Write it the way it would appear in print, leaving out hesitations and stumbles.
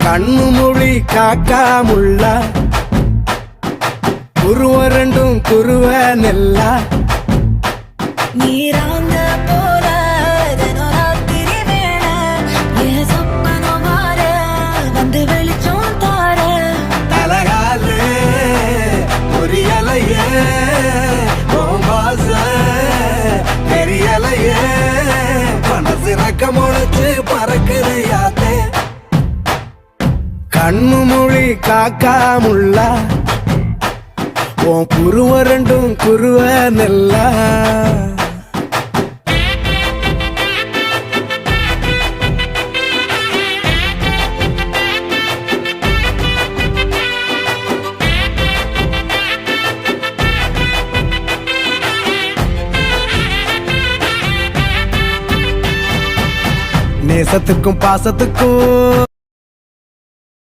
கண்ணு மொழி காக்காமுள்ள குருவ ரெண்டும் குருவ நெல்லா நீராங்க போல தினராத்திரி வேளை என் சொப்பனம் மாற வந்து வெளிச்சம் தார தலகாலே பொரியலையே ஓம்பாச பெரியலையே மனசு ரக்க முளைச்சு பறக்குதையாத்தே கண்ணு மொழி காக்காமுள்ள உன் குருவ ரெண்டும் குருவ நெல்லா நேசத்துக்கும் பாசத்துக்கும்